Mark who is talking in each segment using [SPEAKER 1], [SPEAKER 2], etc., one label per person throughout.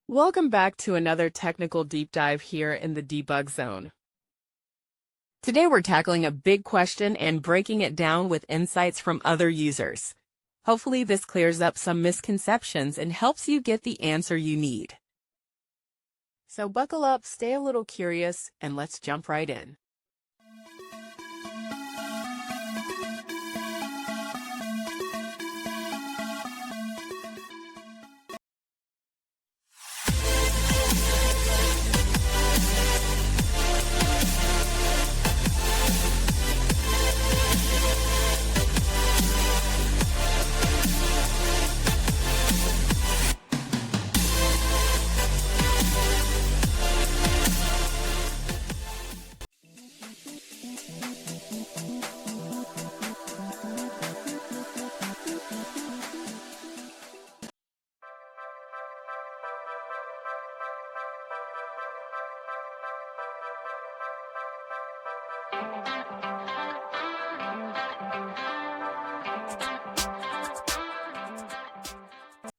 [SPEAKER 1] Welcome back to another technical deep dive here in the debug zone. Today we're tackling a big question and breaking it down with insights from other users. Hopefully this clears up some misconceptions and helps you get the answer you need. So buckle up, stay a little curious, and let's jump right in.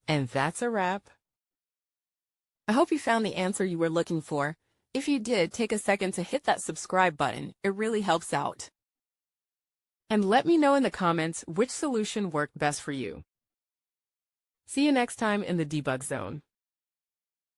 [SPEAKER 1] And that's a wrap. I hope you found the answer you were looking for. If you did, take a second to hit that subscribe button. It really helps out. And let me know in the comments which solution worked best for you. See you next time in the debug zone.